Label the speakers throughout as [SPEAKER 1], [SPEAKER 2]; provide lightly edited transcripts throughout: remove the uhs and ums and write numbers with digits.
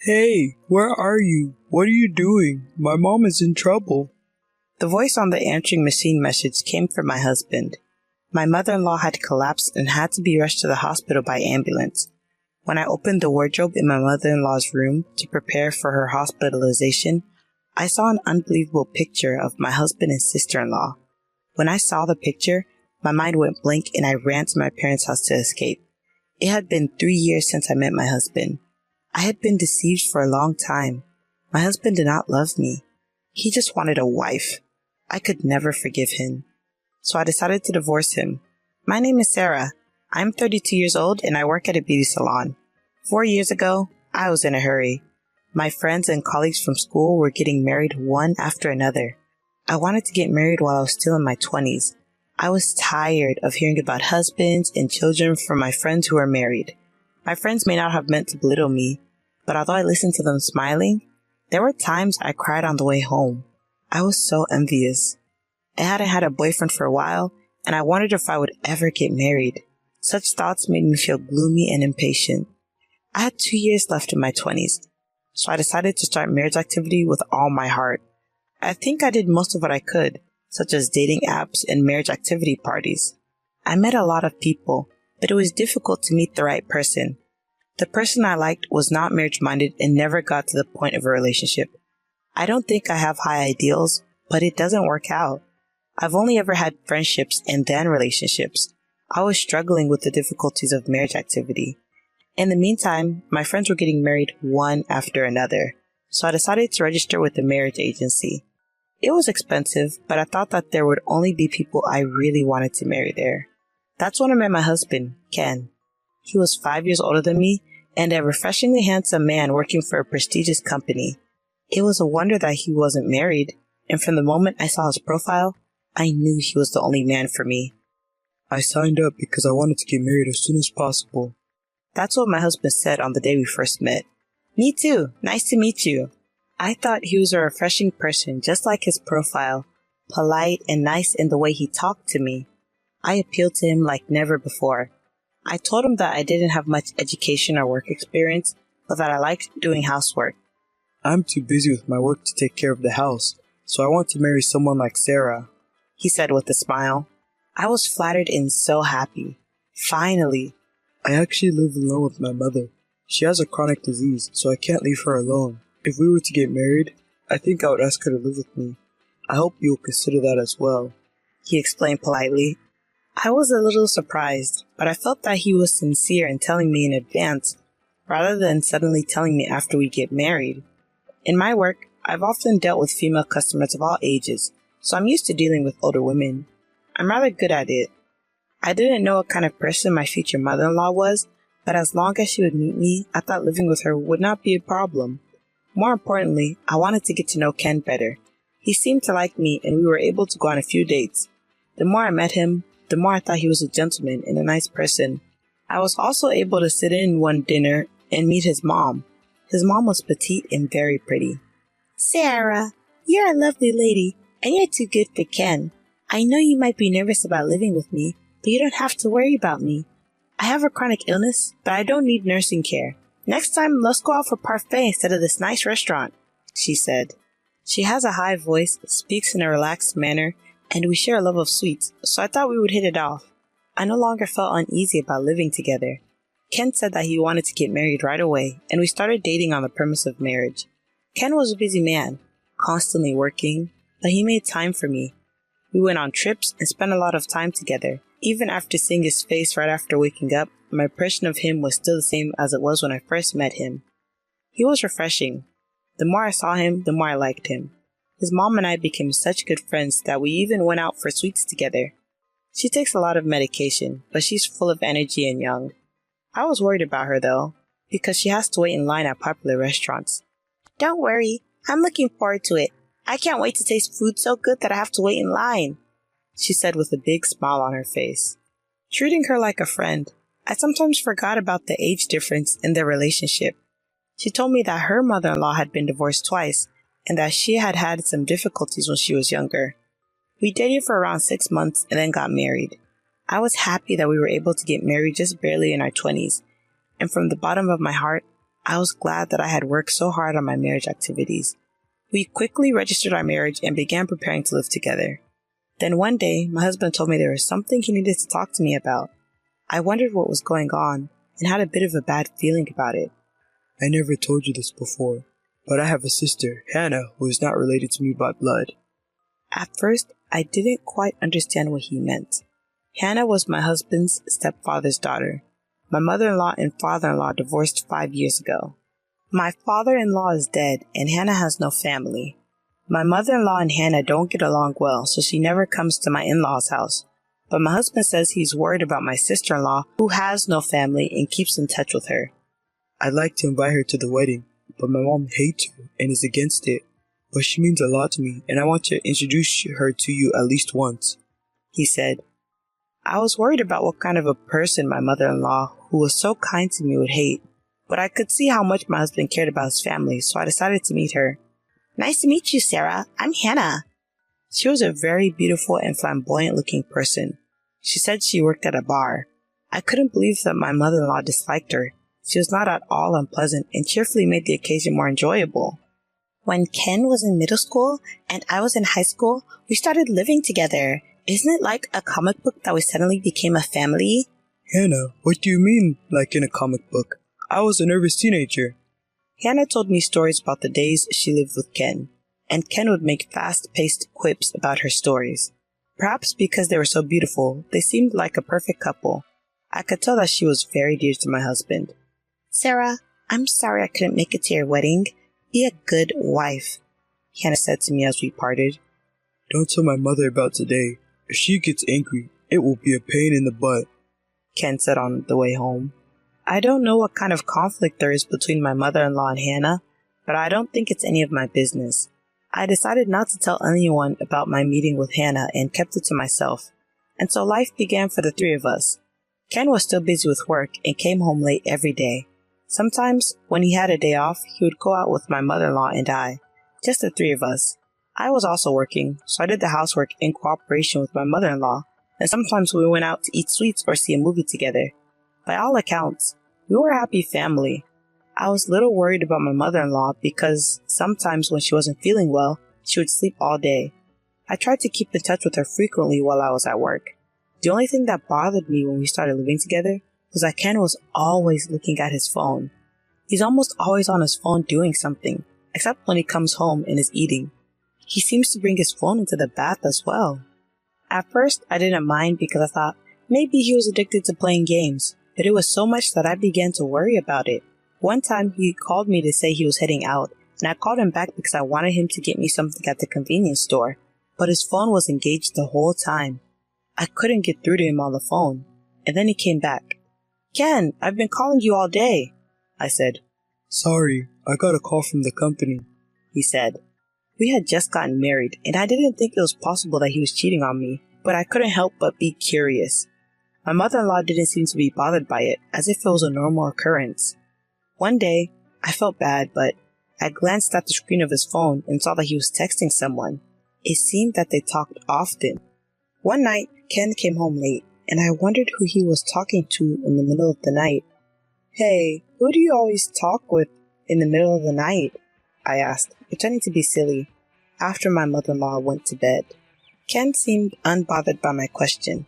[SPEAKER 1] Hey, where are you? What are you doing? My mom is in trouble.
[SPEAKER 2] The voice on the answering machine message came from my husband. My mother-in-law had collapsed and had to be rushed to the hospital by ambulance. When I opened the wardrobe in my mother-in-law's room to prepare for her hospitalization, I saw an unbelievable picture of my husband and sister-in-law. When I saw the picture, my mind went blank and I ran to my parents' house to escape. It had been 3 years since I met my husband. I had been deceived for a long time. My husband did not love me. He just wanted a wife. I could never forgive him. So I decided to divorce him. My name is Sarah. I'm 32 years old and I work at a beauty salon. 4 years ago, I was in a hurry. My friends and colleagues from school were getting married one after another. I wanted to get married while I was still in my 20s. I was tired of hearing about husbands and children from my friends who were married. My friends may not have meant to belittle me, but although I listened to them smiling, there were times I cried on the way home. I was so envious. I hadn't had a boyfriend for a while, and I wondered if I would ever get married. Such thoughts made me feel gloomy and impatient. I had 2 years left in my 20s, so I decided to start marriage activity with all my heart. I think I did most of what I could, such as dating apps and marriage activity parties. I met a lot of people, but it was difficult to meet the right person. The person I liked was not marriage-minded and never got to the point of a relationship. I don't think I have high ideals, but it doesn't work out. I've only ever had friendships and then relationships. I was struggling with the difficulties of marriage activity. In the meantime, my friends were getting married one after another, so I decided to register with the marriage agency. It was expensive, but I thought that there would only be people I really wanted to marry there. That's when I met my husband, Ken. He was 5 years older than me and a refreshingly handsome man working for a prestigious company. It was a wonder that he wasn't married, and from the moment I saw his profile, I knew he was the only man for me.
[SPEAKER 1] I signed up because I wanted to get married as soon as possible.
[SPEAKER 2] That's what my husband said on the day we first met. Me too. Nice to meet you. I thought he was a refreshing person, just like his profile, polite and nice in the way he talked to me. I appealed to him like never before. I told him that I didn't have much education or work experience, but that I liked doing housework.
[SPEAKER 1] I'm too busy with my work to take care of the house, so I want to marry someone like Sarah,
[SPEAKER 2] he said with a smile. I was flattered and so happy. Finally.
[SPEAKER 1] I actually live alone with my mother. She has a chronic disease, so I can't leave her alone. If we were to get married, I think I would ask her to live with me. I hope you'll consider that as well,
[SPEAKER 2] he explained politely. I was a little surprised, but I felt that he was sincere in telling me in advance, rather than suddenly telling me after we get married. In my work, I've often dealt with female customers of all ages, so I'm used to dealing with older women. I'm rather good at it. I didn't know what kind of person my future mother-in-law was, but as long as she would meet me, I thought living with her would not be a problem. More importantly, I wanted to get to know Ken better. He seemed to like me, and we were able to go on a few dates. The more I met him, the more I thought he was a gentleman and a nice person. I was also able to sit in one dinner and meet his mom. His mom was petite and very pretty. Sarah, you're a lovely lady, and you're too good for Ken. I know you might be nervous about living with me, but you don't have to worry about me. I have a chronic illness, but I don't need nursing care. Next time, let's go out for parfait instead of this nice restaurant, she said. She has a high voice, speaks in a relaxed manner, and we share a love of sweets, so I thought we would hit it off. I no longer felt uneasy about living together. Ken said that he wanted to get married right away, and we started dating on the premise of marriage. Ken was a busy man, constantly working, but he made time for me. We went on trips and spent a lot of time together. Even after seeing his face right after waking up, my impression of him was still the same as it was when I first met him. He was refreshing. The more I saw him, the more I liked him. His mom and I became such good friends that we even went out for sweets together. She takes a lot of medication, but she's full of energy and young. I was worried about her though, because she has to wait in line at popular restaurants. Don't worry, I'm looking forward to it. I can't wait to taste food so good that I have to wait in line, she said with a big smile on her face. Treating her like a friend, I sometimes forgot about the age difference in their relationship. She told me that her mother-in-law had been divorced twice, and that she had had some difficulties when she was younger. We dated for around 6 months and then got married. I was happy that we were able to get married just barely in our 20s, and from the bottom of my heart, I was glad that I had worked so hard on my marriage activities. We quickly registered our marriage and began preparing to live together. Then one day, my husband told me there was something he needed to talk to me about. I wondered what was going on and had a bit of a bad feeling about it.
[SPEAKER 1] I never told you this before, but I have a sister, Hannah, who is not related to me by blood.
[SPEAKER 2] At first, I didn't quite understand what he meant. Hannah was my husband's stepfather's daughter. My mother-in-law and father-in-law divorced 5 years ago. My father-in-law is dead and Hannah has no family. My mother-in-law and Hannah don't get along well, so she never comes to my in-laws' house. But my husband says he's worried about my sister-in-law, who has no family and keeps in touch with her.
[SPEAKER 1] I'd like to invite her to the wedding, but my mom hates her and is against it. But she means a lot to me, and I want to introduce her to you at least once,
[SPEAKER 2] he said. I was worried about what kind of a person my mother-in-law, who was so kind to me, would hate. But I could see how much my husband cared about his family, so I decided to meet her. Nice to meet you, Sarah. I'm Hannah. She was a very beautiful and flamboyant-looking person. She said she worked at a bar. I couldn't believe that my mother-in-law disliked her. She was not at all unpleasant and cheerfully made the occasion more enjoyable. When Ken was in middle school and I was in high school, we started living together. Isn't it like a comic book that we suddenly became a family?
[SPEAKER 1] Hannah, what do you mean, like in a comic book? I was a nervous teenager.
[SPEAKER 2] Hannah told me stories about the days she lived with Ken, and Ken would make fast-paced quips about her stories. Perhaps because they were so beautiful, they seemed like a perfect couple. I could tell that she was very dear to my husband. Sarah, I'm sorry I couldn't make it to your wedding. Be a good wife, Hannah said to me as we parted.
[SPEAKER 1] Don't tell my mother about today. If she gets angry, it will be a pain in the butt,
[SPEAKER 2] Ken said on the way home. I don't know what kind of conflict there is between my mother-in-law and Hannah, but I don't think it's any of my business. I decided not to tell anyone about my meeting with Hannah and kept it to myself. And so life began for the three of us. Ken was still busy with work and came home late every day. Sometimes, when he had a day off, he would go out with my mother-in-law and I, just the three of us. I was also working, so I did the housework in cooperation with my mother-in-law, and sometimes we went out to eat sweets or see a movie together. By all accounts, we were a happy family. I was a little worried about my mother-in-law because sometimes when she wasn't feeling well, she would sleep all day. I tried to keep in touch with her frequently while I was at work. The only thing that bothered me when we started living together was that Ken was always looking at his phone. He's almost always on his phone doing something, except when he comes home and is eating. He seems to bring his phone into the bath as well. At first, I didn't mind because I thought maybe he was addicted to playing games, but it was so much that I began to worry about it. One time, he called me to say he was heading out, and I called him back because I wanted him to get me something at the convenience store, but his phone was engaged the whole time. I couldn't get through to him on the phone, and then he came back. Ken, I've been calling you all day, I said.
[SPEAKER 1] Sorry, I got a call from the company,
[SPEAKER 2] he said. We had just gotten married, and I didn't think it was possible that he was cheating on me, but I couldn't help but be curious. My mother-in-law didn't seem to be bothered by it, as if it was a normal occurrence. One day, I felt bad, but I glanced at the screen of his phone and saw that he was texting someone. It seemed that they talked often. One night, Ken came home late, and I wondered who he was talking to in the middle of the night. Hey, who do you always talk with in the middle of the night? I asked, pretending to be silly, after my mother-in-law went to bed. Ken seemed unbothered by my question.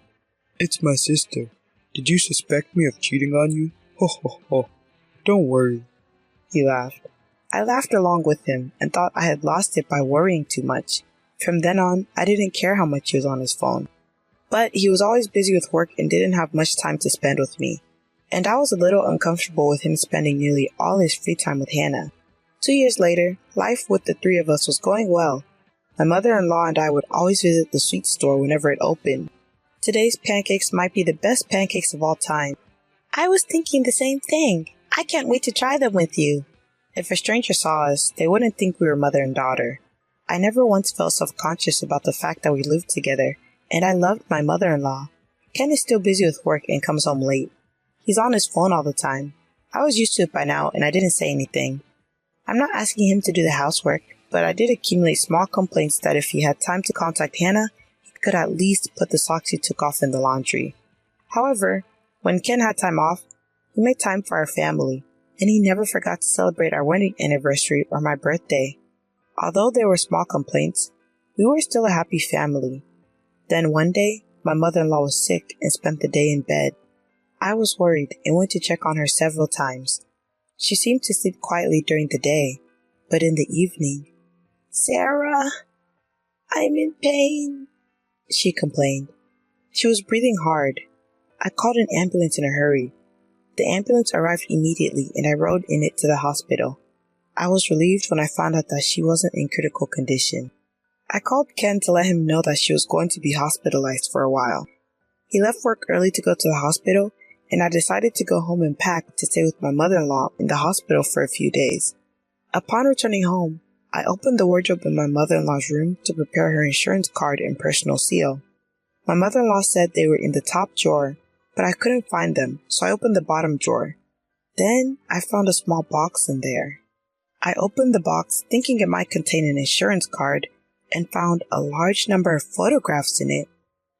[SPEAKER 1] It's my sister. Did you suspect me of cheating on you? Ho ho ho. Don't worry.
[SPEAKER 2] He laughed. I laughed along with him and thought I had lost it by worrying too much. From then on, I didn't care how much he was on his phone. But he was always busy with work and didn't have much time to spend with me. And I was a little uncomfortable with him spending nearly all his free time with Hannah. 2 years later, life with the three of us was going well. My mother-in-law and I would always visit the sweet store whenever it opened. Today's pancakes might be the best pancakes of all time. I was thinking the same thing. I can't wait to try them with you. If a stranger saw us, they wouldn't think we were mother and daughter. I never once felt self-conscious about the fact that we lived together, and I loved my mother-in-law. Ken is still busy with work and comes home late. He's on his phone all the time. I was used to it by now, and I didn't say anything. I'm not asking him to do the housework, but I did accumulate small complaints that if he had time to contact Hannah, he could at least put the socks he took off in the laundry. However, when Ken had time off, he made time for our family, and he never forgot to celebrate our wedding anniversary or my birthday. Although there were small complaints, we were still a happy family. Then one day, my mother-in-law was sick and spent the day in bed. I was worried and went to check on her several times. She seemed to sleep quietly during the day, but in the evening, "Sarah, I'm in pain," she complained. She was breathing hard. I called an ambulance in a hurry. The ambulance arrived immediately and I rode in it to the hospital. I was relieved when I found out that she wasn't in critical condition. I called Ken to let him know that she was going to be hospitalized for a while. He left work early to go to the hospital, and I decided to go home and pack to stay with my mother-in-law in the hospital for a few days. Upon returning home, I opened the wardrobe in my mother-in-law's room to prepare her insurance card and personal seal. My mother-in-law said they were in the top drawer, but I couldn't find them, so I opened the bottom drawer. Then I found a small box in there. I opened the box thinking it might contain an insurance card and found a large number of photographs in it.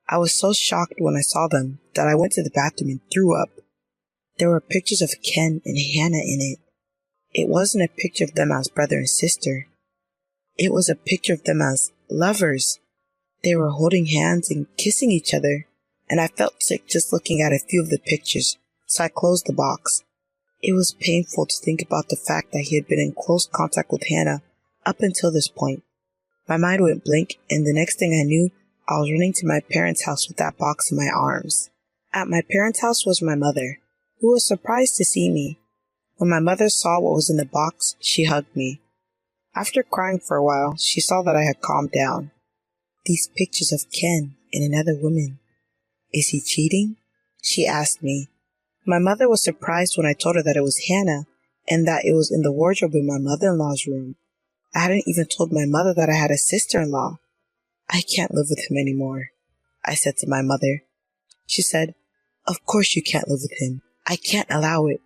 [SPEAKER 2] I was so shocked when I saw them that I went to the bathroom and threw up. There were pictures of Ken and Hannah in it. It wasn't a picture of them as brother and sister. It was a picture of them as lovers. They were holding hands and kissing each other, and I felt sick just looking at a few of the pictures, so I closed the box. It was painful to think about the fact that he had been in close contact with Hannah up until this point. My mind went blank, and the next thing I knew, I was running to my parents' house with that box in my arms. At my parents' house was my mother, who was surprised to see me. When my mother saw what was in the box, she hugged me. After crying for a while, she saw that I had calmed down. "These pictures of Ken and another woman. Is he cheating?" she asked me. My mother was surprised when I told her that it was Hannah and that it was in the wardrobe in my mother-in-law's room. I hadn't even told my mother that I had a sister-in-law. "I can't live with him anymore," I said to my mother. She said, "Of course you can't live with him. I can't allow it."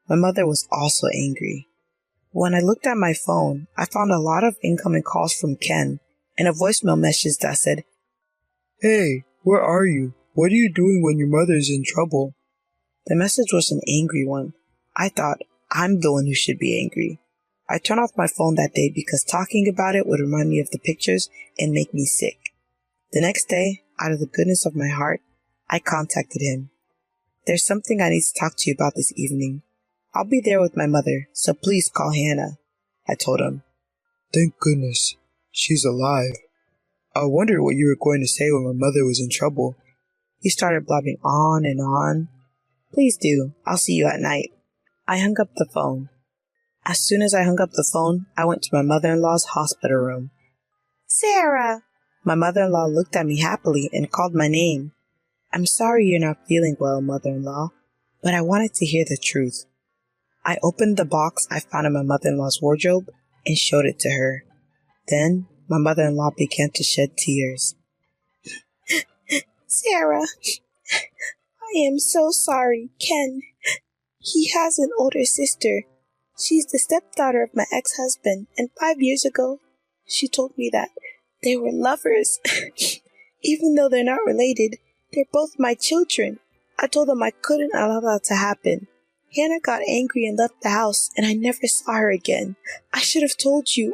[SPEAKER 2] My mother was also angry. When I looked at my phone, I found a lot of incoming calls from Ken and a voicemail message that said,
[SPEAKER 1] "Hey, where are you? What are you doing when your mother is in trouble?"
[SPEAKER 2] The message was an angry one. I thought, I'm the one who should be angry. I turned off my phone that day because talking about it would remind me of the pictures and make me sick. The next day, out of the goodness of my heart, I contacted him. "There's something I need to talk to you about this evening. I'll be there with my mother, so please call Hannah," I told him.
[SPEAKER 1] "Thank goodness. She's alive. I wondered what you were going to say when my mother was in trouble."
[SPEAKER 2] He started blabbing on and on. "Please do. I'll see you at night." I hung up the phone. As soon as I hung up the phone, I went to my mother-in-law's hospital room. "Sarah!" My mother-in-law looked at me happily and called my name. "I'm sorry you're not feeling well, mother-in-law, but I wanted to hear the truth." I opened the box I found in my mother-in-law's wardrobe and showed it to her. Then my mother-in-law began to shed tears. "Sarah, I am so sorry, Ken. He has an older sister. She's the stepdaughter of my ex-husband, and 5 years ago, she told me that they were lovers. Even though they're not related, they're both my children. I told them I couldn't allow that to happen. Hannah got angry and left the house, and I never saw her again. I should have told you.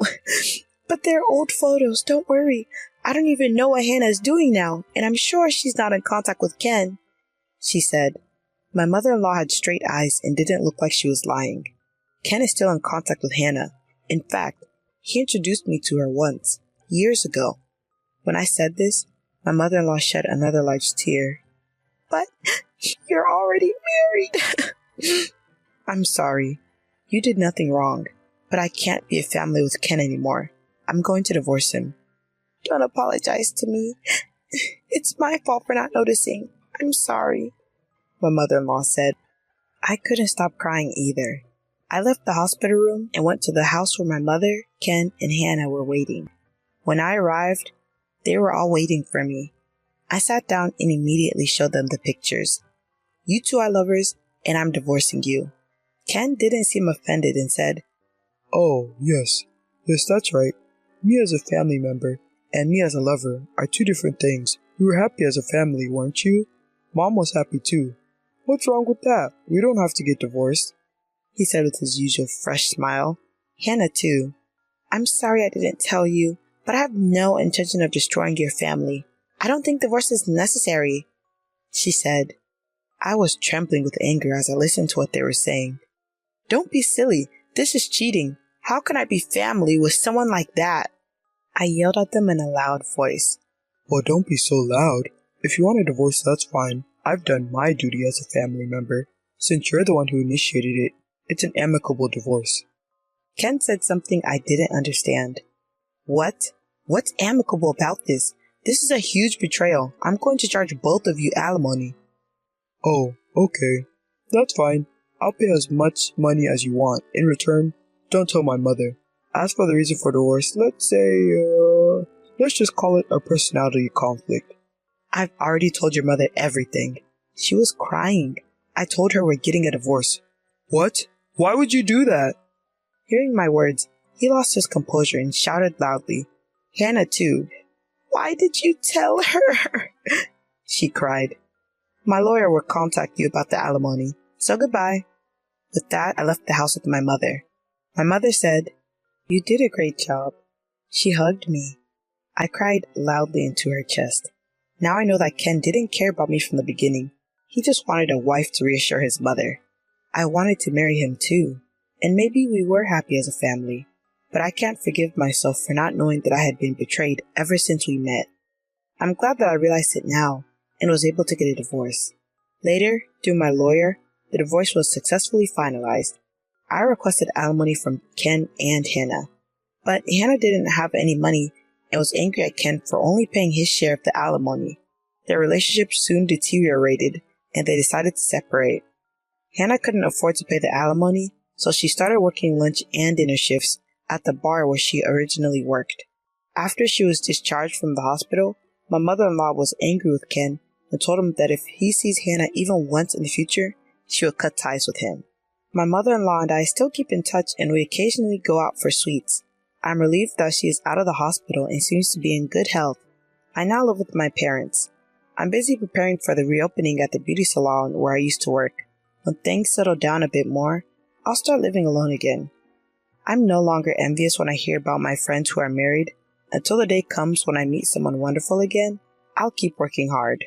[SPEAKER 2] But they're old photos, don't worry. I don't even know what Hannah is doing now, and I'm sure she's not in contact with Ken," she said. My mother-in-law had straight eyes and didn't look like she was lying. Ken is still in contact with Hannah. In fact, he introduced me to her once, years ago. When I said this, my mother-in-law shed another large tear. "But you're already married." "I'm sorry. You did nothing wrong, but I can't be a family with Ken anymore. I'm going to divorce him." "Don't apologize to me. It's my fault for not noticing. I'm sorry," my mother-in-law said. I couldn't stop crying either. I left the hospital room and went to the house where my mother, Ken, and Hannah were waiting. When I arrived, they were all waiting for me. I sat down and immediately showed them the pictures. "You two are lovers, and I'm divorcing you." Ken didn't seem offended and said,
[SPEAKER 1] "Oh, yes. Yes, that's right. Me as a family member and me as a lover are two different things. We were happy as a family, weren't you? Mom was happy too. What's wrong with that? We don't have to get divorced."
[SPEAKER 2] he said with his usual fresh smile. Hannah, too. I'm sorry I didn't tell you, but I have no intention of destroying your family. I don't think divorce is necessary, she said. I was trembling with anger as I listened to what they were saying. Don't be silly. This is cheating. How can I be family with someone like that? I yelled at them in a loud voice.
[SPEAKER 1] Well, don't be so loud. If you want a divorce, that's fine. I've done my duty as a family member. Since you're the one who initiated it, it's an amicable divorce.
[SPEAKER 2] Ken said something I didn't understand. What? What's amicable about this? This is a huge betrayal. I'm going to charge both of you alimony.
[SPEAKER 1] Oh, okay. That's fine. I'll pay as much money as you want. In return, don't tell my mother. As for the reason for divorce, let's just call it a personality conflict.
[SPEAKER 2] I've already told your mother everything. She was crying. I told her we're getting a divorce.
[SPEAKER 1] What? Why would you do that?
[SPEAKER 2] Hearing my words, he lost his composure and shouted loudly. Hannah, too. Why did you tell her? She cried. My lawyer will contact you about the alimony, so goodbye. With that, I left the house with my mother. My mother said, You did a great job. She hugged me. I cried loudly into her chest. Now I know that Ken didn't care about me from the beginning. He just wanted a wife to reassure his mother. I wanted to marry him too, and maybe we were happy as a family, but I can't forgive myself for not knowing that I had been betrayed ever since we met. I'm glad that I realized it now and was able to get a divorce. Later, through my lawyer, the divorce was successfully finalized. I requested alimony from Ken and Hannah, but Hannah didn't have any money and was angry at Ken for only paying his share of the alimony. Their relationship soon deteriorated and they decided to separate. Hannah couldn't afford to pay the alimony, so she started working lunch and dinner shifts at the bar where she originally worked. After she was discharged from the hospital, my mother-in-law was angry with Ken and told him that if he sees Hannah even once in the future, she will cut ties with him. My mother-in-law and I still keep in touch and we occasionally go out for sweets. I'm relieved that she is out of the hospital and seems to be in good health. I now live with my parents. I'm busy preparing for the reopening at the beauty salon where I used to work. When things settle down a bit more, I'll start living alone again. I'm no longer envious when I hear about my friends who are married. Until the day comes when I meet someone wonderful again, I'll keep working hard.